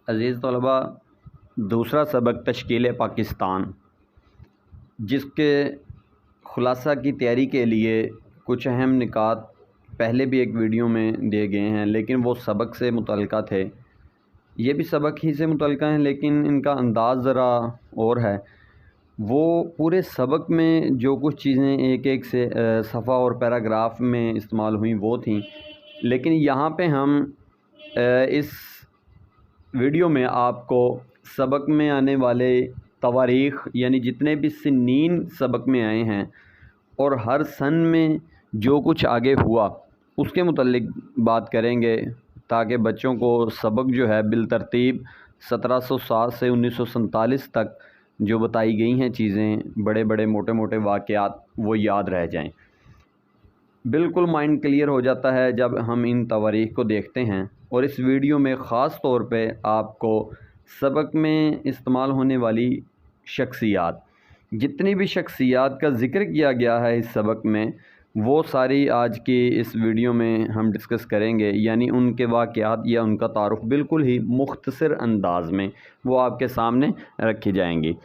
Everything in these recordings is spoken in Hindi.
अज़ीज़ तलबा, दूसरा सबक तश्कील पाकिस्तान, जिसके ख़ुलासा की तैयारी के लिए कुछ अहम निकात पहले भी एक वीडियो में दिए गए हैं, लेकिन वो सबक से मुतल्लिक़ा थे। ये भी सबक ही से मुतल्लिक़ा हैं, लेकिन इनका अंदाज़ ज़रा और है। वो पूरे सबक में जो कुछ चीज़ें एक एक से सफ़ा और पैराग्राफ में इस्तेमाल हुई वो थीं, लेकिन यहाँ पे हम इस वीडियो में आपको सबक में आने वाले तवारीख़ यानी जितने भी सिन्नीन सबक में आए हैं और हर सन में जो कुछ आगे हुआ उसके मुतल्लिक़ बात करेंगे, ताकि बच्चों को सबक जो है बिलतरतीब 1760 से 1947 तक जो बताई गई हैं चीज़ें, बड़े बड़े मोटे मोटे वाक़यात, वो याद रह जाएं। बिल्कुल माइंड क्लियर हो जाता है जब हम इन तवारीख़ को देखते हैं। और इस वीडियो में ख़ास तौर पे आपको सबक में इस्तेमाल होने वाली शख्सियात, जितनी भी शख्सियात का ज़िक्र किया गया है इस सबक में, वो सारी आज की इस वीडियो में हम डिस्कस करेंगे। यानी उनके वाक़यात या उनका तारुफ़ बिल्कुल ही मुख्तसर अंदाज़ में वो आपके सामने रखी जाएंगी।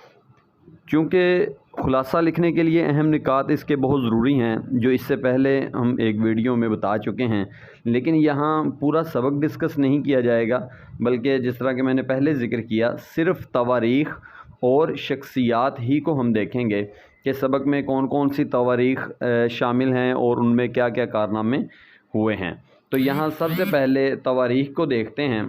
चूँकि ख़ुलासा लिखने के लिए अहम निकात इसके बहुत ज़रूरी हैं, जो इससे पहले हम एक वीडियो में बता चुके हैं, लेकिन यहाँ पूरा सबक डिस्कस नहीं किया जाएगा, बल्कि जिस तरह के मैंने पहले ज़िक्र किया, सिर्फ़ तवारीख़ और शख्सियात ही को हम देखेंगे कि सबक में कौन कौन सी तवारीख़ शामिल हैं और उनमें क्या क्या कारनामे हुए हैं। तो यहाँ सबसे पहले तवारीख़ को देखते हैं।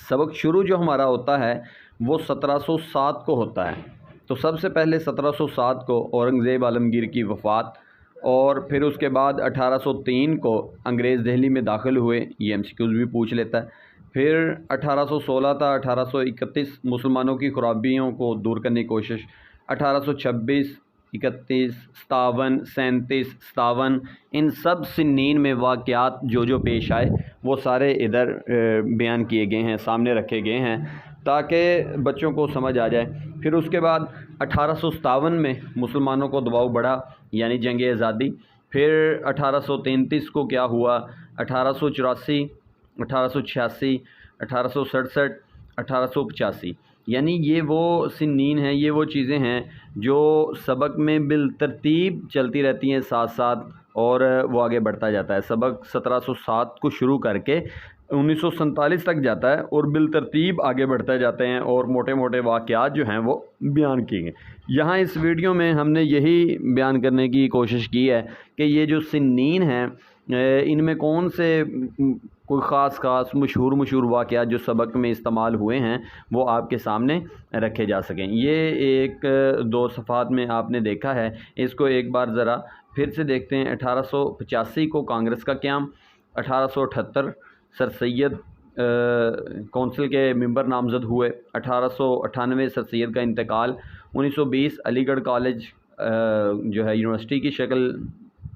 सबक शुरू जो हमारा होता है वो 1707 को होता है। तो सबसे पहले 1707 को औरंगज़ेब आलमगीर की वफ़ात, और फिर उसके बाद 1803 को अंग्रेज़ दिल्ली में दाखिल हुए। ये MCQs भी पूछ लेता है। फिर 1816 था 1831 मुसलमानों की खराबियों को दूर करने की कोशिश। 1826, 31, 57, 37, 57, इन सब सिन्नीन में वाक़यात जो पेश आए वो सारे इधर बयान किए गए हैं, सामने रखे गए हैं, ताकि बच्चों को समझ आ जाए। फिर उसके बाद 1857 में मुसलमानों को दबाव बढ़ा, यानी जंग आज़ादी। फिर 1833 को क्या हुआ, 1884, 1886, 1867, 1885, यानी ये वो सिन्नीन हैं, ये वो चीज़ें हैं जो सबक में बिलतरतीब चलती रहती हैं साथ साथ, और वो आगे बढ़ता जाता है। सबक 1707 को शुरू करके 1947 तक जाता है और बिलतरतीब आगे बढ़ते जाते हैं, और मोटे मोटे वाक़यात जो हैं वो बयान किए गए। यहाँ इस वीडियो में हमने यही बयान करने की कोशिश की है कि ये जो सिन्नीन हैं, इनमें कौन से कोई ख़ास मशहूर वाक़यात जो सबक में इस्तेमाल हुए हैं वो आपके सामने रखे जा सकें। ये एक दो सफ़ात में आपने देखा है, इसको एक बार ज़रा फिर से देखते हैं। 1885 को कांग्रेस का क़याम, 1878 सर सैयद कौंसिल के मेंबर नामज़द हुए, 1898 सर सैयद का इंतकाल, 1920 अलीगढ़ कॉलेज जो है यूनिवर्सिटी की शक्ल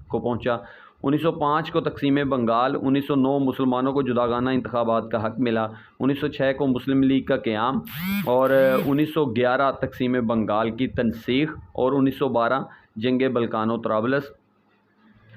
को पहुंचा, 1905 को तकसीम बंगाल, 1909 मुसलमानों को जुदागाना इंतखाबात का हक़ मिला, 1906 को मुस्लिम लीग का क़याम, और 1911 तकसीम बंगाल की तनसीख, और 1912 जंग बल्कानो तराबलस,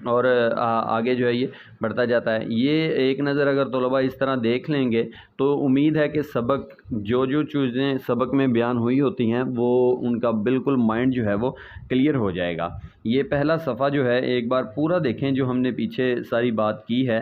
और आगे जो है ये बढ़ता जाता है। ये एक नज़र अगर तलबा इस तरह देख लेंगे तो उम्मीद है कि सबक जो चीज़ें सबक में बयान हुई होती हैं वो उनका बिल्कुल माइंड जो है वो क्लियर हो जाएगा। ये पहला सफ़ा जो है एक बार पूरा देखें, जो हमने पीछे सारी बात की है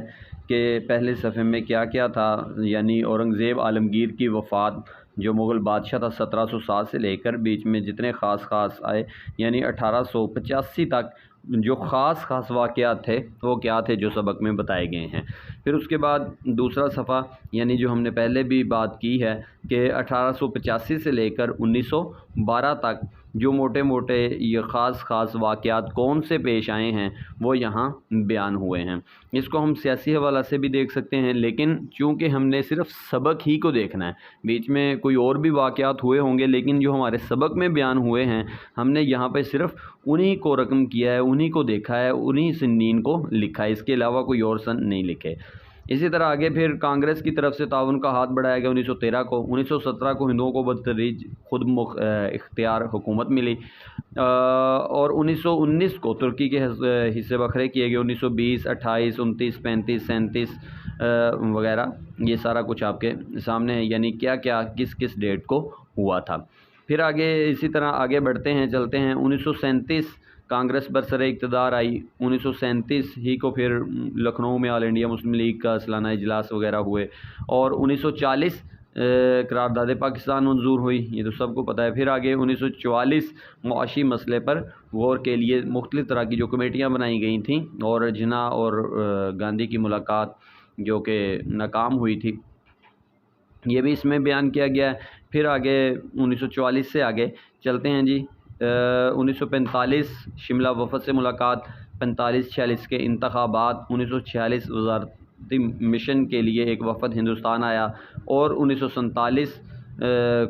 कि पहले सफ़े में क्या क्या था। यानी औरंगज़ेब आलमगीर की वफ़ात, जो मुग़ल बादशाह था 1707 से लेकर बीच में जितने ख़ास आए, यानी 1885 तक जो ख़ास वाक़यात थे वो क्या थे जो सबक में बताए गए हैं। फिर उसके बाद दूसरा सफ़ा, यानी जो हमने पहले भी बात की है कि 1885 से लेकर 1912 तक जो मोटे मोटे ये ख़ास वाक़यात कौन से पेश आए हैं वो यहाँ बयान हुए हैं। इसको हम सियासी हवाला से भी देख सकते हैं, लेकिन चूँकि हमने सिर्फ़ सबक ही को देखना है, बीच में कोई और भी वाक़यात हुए होंगे, लेकिन जो हमारे सबक में बयान हुए हैं हमने यहाँ पे सिर्फ़ उन्हीं को रकम किया है, उन्हीं को देखा है, उन्हीं सिन्नीन को लिखा है, इसके अलावा कोई और सन नहीं लिखे। इसी तरह आगे फिर कांग्रेस की तरफ से ताउन का हाथ बढ़ाया गया 1913 को। 1917 को हिंदुओं को बदतरीज खुद इख्तियार हुकूमत मिली, और 1919 को तुर्की के हिस्से बखरे किए गए। 1920, 28, 29, 35, 37 वगैरह ये सारा कुछ आपके सामने है, यानी क्या क्या किस किस डेट को हुआ था। फिर आगे इसी तरह आगे बढ़ते हैं, चलते हैं। 1937 कांग्रेस बरसरे इक़्तिदार आई। 1937 ही को फिर लखनऊ में ऑल इंडिया मुस्लिम लीग का सालाना इजलास वगैरह हुए और 1940 करारदाद पाकिस्तान मंजूर हुई, ये तो सबको पता है। फिर आगे 1944 मुआशी मसले पर गौर के लिए मुख्तलिफ़ तरह की जो कमेटियाँ बनाई गई थीं और जिन्ना और गांधी की मुलाकात जो कि नाकाम हुई थी, ये भी इसमें बयान किया गया है। फिर आगे 1944 से आगे चलते हैं जी। 1945 शिमला वफ़द से मुलाकात, 45-46 के इंतखाबात, 1946 वज़ारती मिशन के लिए एक वफ़द हिंदुस्तान आया और 1947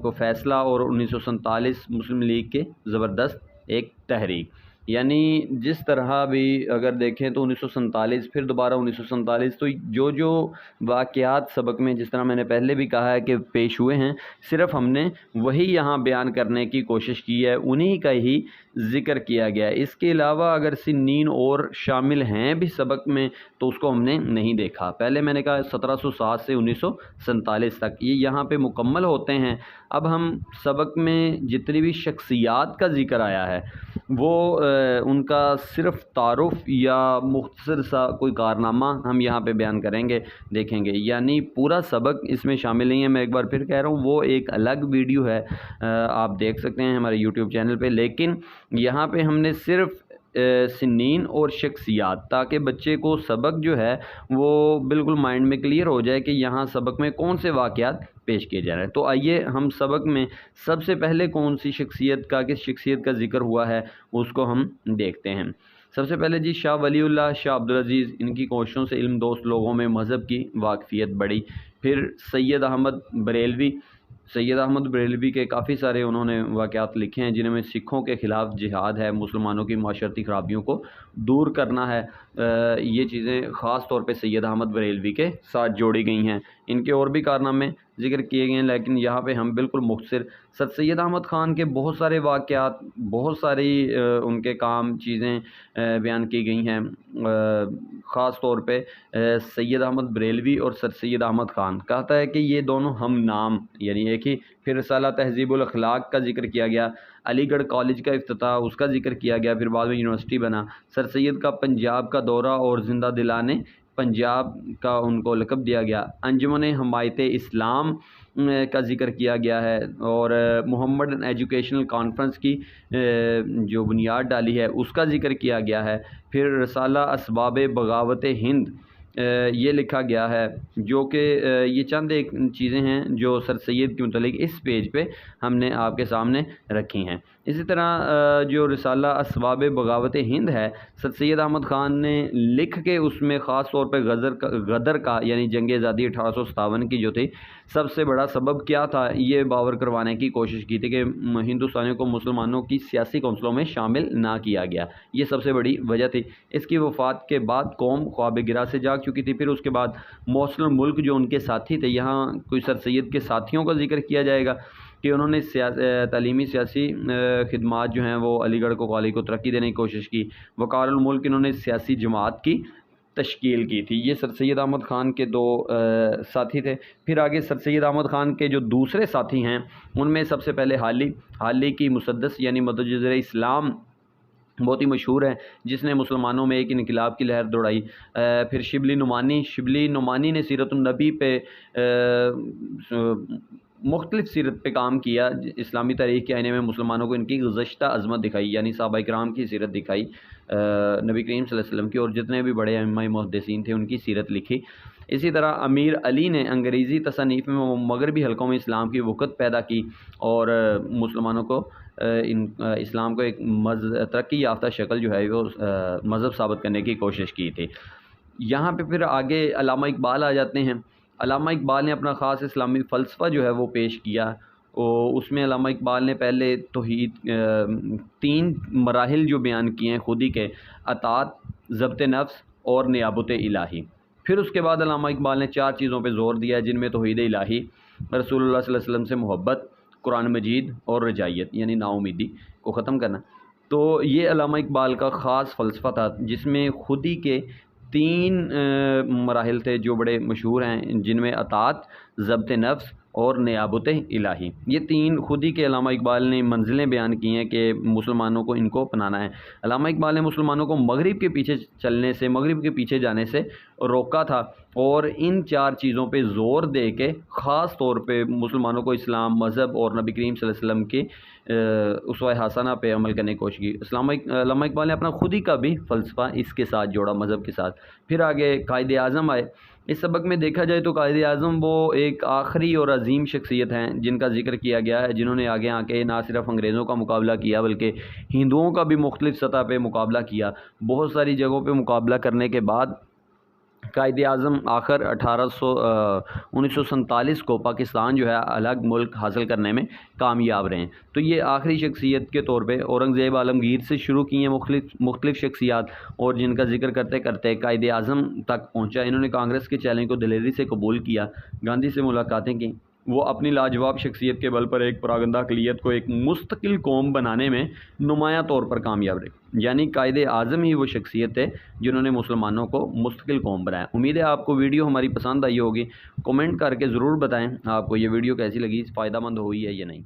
को फ़ैसला और 1947 मुस्लिम लीग के ज़बरदस्त एक तहरीक। यानी जिस तरह भी अगर देखें तो 1947 फिर दोबारा 1947, तो जो वाक़यात सबक में जिस तरह मैंने पहले भी कहा है कि पेश हुए हैं, सिर्फ़ हमने वही यहाँ बयान करने की कोशिश की है, उन्हीं का ही ज़िक्र किया गया है। इसके अलावा अगर सिन्नीन और शामिल हैं भी सबक में तो उसको हमने नहीं देखा। पहले मैंने कहा 1707 से 1947 तक ये यहाँ पे मुकम्मल होते हैं। अब हम सबक में जितनी भी शख्सियात का ज़िक्र आया है वो उनका सिर्फ़ तारुफ़ या मुख्तसर सा कोई कारनामा हम यहाँ पे बयान करेंगे, देखेंगे। यानी पूरा सबक इसमें शामिल नहीं है। मैं एक बार फिर कह रहा हूँ, वो एक अलग वीडियो है, आप देख सकते हैं हमारे यूट्यूब चैनल पे। लेकिन यहाँ पे हमने सिर्फ़ सिन्नीन और शख्सियात, ताकि बच्चे को सबक जो है वो बिल्कुल माइंड में क्लियर हो जाए कि यहाँ सबक में कौन से वाक़यात पेश किए जा रहे हैं। तो आइए हम सबक में सबसे पहले कौन सी शख्सियत का, किस शख्सियत का ज़िक्र हुआ है उसको हम देखते हैं। सबसे पहले जी शाह वलीउल्लाह शाह अब्दुल अज़ीज़, इनकी कोशिशों से इल्म दोस्त लोगों में मज़हब की वाक़फ़ियत बढ़ी। फिर सैयद अहमद बरेलवी, सैयद अहमद बरेलवी के काफ़ी सारे उन्होंने वाक़यात लिखे हैं जिनमें सिखों के ख़िलाफ़ जिहाद है, मुसलमानों की माशरती ख़राबियों को दूर करना है। ये चीज़ें ख़ास तौर पे सैयद अहमद बरेलवी के साथ जोड़ी गई हैं। इनके और भी कारनामे ज़िक्र किए गए हैं, लेकिन यहाँ पे हम बिल्कुल मुख्तसर सर सैयद अहमद ख़ान के बहुत सारे वाक़यात, बहुत सारी उनके काम चीज़ें बयान की गई हैं। ख़ास तौर पे सैयद अहमद बरेलवी और सर सैयद अहमद ख़ान कहता है कि ये दोनों हम नाम, यानी एक ही। फिर रिसाला तहज़ीबुल अखलाक का जिक्र किया गया। अलीगढ़ कॉलेज का इफ्तिताह, उसका जिक्र किया गया, फिर बाद में यूनिवर्सिटी बना। सर सैयद का पंजाब का दौरा और ज़िंदा दिलाने पंजाब का उनको लक़ब दिया गया। अंजुमन हमायत इस्लाम का ज़िक्र किया गया है और मोहम्मदन एजुकेशनल कॉन्फ्रेंस की जो बुनियाद डाली है उसका ज़िक्र किया गया है। फिर रसाला असबाब बगावत हिंद ये लिखा गया है, जो कि ये चंद एक चीज़ें हैं जो सर सैयद के मुतल्लिक़ इस पेज पे हमने आपके सामने रखी हैं। इसी तरह जो रिसाला असबाब बगावत हिंद है, सर सैयद अहमद ख़ान ने लिख के उसमें ख़ास तौर पे गदर का यानी जंग आज़ादी 1857 की जो थी, सबसे बड़ा सबब क्या था, ये बावर करवाने की कोशिश की थी कि हिंदुस्तानियों को मुसलमानों की सियासी कौंसलों में शामिल ना किया गया। ये सबसे बड़ी वजह थी। इसकी वफ़ात के बाद कौम ख्वाब गिरा से जाग चुकी थी। फिर उसके बाद मौसम मुल्क जो उनके साथी थे, यहाँ कोई सर सैयद के साथियों का जिक्र किया जाएगा कि उन्होंने तालीमी सियासी खिदमात जो हैं वो अलीगढ़ को कॉलेज को तरक्की देने की कोशिश की। वकारुल मुल्क इन्होंने सियासी जमात की तश्कील की थी। ये सर सैयद अहमद ख़ान के दो साथी थे। फिर आगे सर सैयद अहमद ख़ान के जो दूसरे साथी हैं उनमें सबसे पहले हाली की मुसद्दस यानी मुतजद्दिद इस्लाम बहुत ही मशहूर है, जिसने मुसलमानों में एक इनकलाब की लहर दौड़ाई। फिर शिबली नुमानी ने सीरतुन्नबी पे मुख्तलिफ़ सीरत पे काम किया। इस्लामी तारीख़ के आईने में मुसलमानों को इनकी गुज़श्ता अज़मत दिखाई, यानी सहाबा किराम की सीरत दिखाई, नबी करीम सल्लल्लाहु अलैहि वसल्लम की, और जितने भी बड़े अइम्मा मुहद्दिसीन थे उनकी सीरत लिखी। इसी तरह अमीर अली ने अंग्रेज़ी तसनीफ़ में मगरबी हलकों में इस्लाम की वक़्त पैदा की और मुसलमानों को इस्लाम को एक तरक्की याफ्ता शक्ल जो है वो मज़हब साबित करने की कोशिश की थी। यहाँ पे फिर आगे अल्लामा इकबाल आ जाते हैं। अल्लामा इकबाल ने अपना ख़ास इस्लामी फ़लसफ़ा जो है वो पेश किया और उसमें अल्लामा इकबाल ने पहले तौहीद 3 मराहिल जो बयान किए हैं खुदी के, अतात, ज़ब्त नफ्स और नियाबत इलाही। फिर उसके बाद अल्लामा इकबाल ने 4 चीज़ों पे ज़ोर दिया, जिनमें तौहीद इलाही, रसूलुल्लाह सल्लल्लाहु अलैहि वसल्लम से मोहब्बत, कुरान मजीद और रजायत यानी नाउमीदी को ख़त्म करना। तो ये अल्लामा इकबाल का ख़ास फ़लसफ़ा था, जिसमें खुदी के तीन मराहिल थे जो बड़े मशहूर हैं, जिनमें अतात, ज़ब्त नफ्स और नियाबत इलाही, ये तीन खुद ही के अल्लामा इकबाल ने मंजिलें बयान की हैं कि मुसलमानों को इनको अपनाना है। अल्लामा इकबाल ने मुसलमानों को मगरिब के पीछे चलने से, मगरिब के पीछे जाने से रोका था और इन चार चीज़ों पे ज़ोर दे के ख़ास तौर पे मुसलमानों को इस्लाम, मज़हब और नबी करीम सल्लल्लाहु अलैहि वसल्लम की उसवा हसना पे अमल करने की कोशिश की। अल्लामा इकबाल ने अपना खुद ही का भी फ़लसफ़ा इसके साथ जोड़ा, मज़हब के साथ। फिर आगे कायदे आज़म आए। इस सबक में देखा जाए तो कायदे आज़म वो एक आखिरी और अजीम शख्सियत हैं जिनका जिक्र किया गया है, जिन्होंने आगे आके ना सिर्फ अंग्रेज़ों का मुकाबला किया बल्कि हिंदुओं का भी मुख्तलिफ़ सतह पे मुकाबला किया। बहुत सारी जगहों पे मुकाबला करने के बाद कायदे आज़म आखिर 1947 को पाकिस्तान जो है अलग मुल्क हासिल करने में कामयाब रहे। तो ये आखिरी शख्सियत के तौर पे औरंगज़ेब आलमगीर से शुरू की हैं मुख्तलिफ़ शख्सियात, और जिनका जिक्र करते करते कायदे आज़म तक पहुँचा। इन्होंने कांग्रेस के चैलेंज को दिलेरी से कबूल किया, गांधी से मुलाकातें की। वो अपनी लाजवाब शख्सियत के बल पर एक परागंदा अक़लियत को एक मुस्तकिल कौम बनाने में नुमायाँ तौर पर कामयाब रहे। यानी कायदे आज़म ही वो शख्सियत है जिन्होंने मुसलमानों को मुस्तकिल कौम बनाया। उम्मीद है आपको वीडियो हमारी पसंद आई होगी। कमेंट करके ज़रूर बताएं आपको ये वीडियो कैसी लगी, फ़ायदेमंद हुई है या नहीं।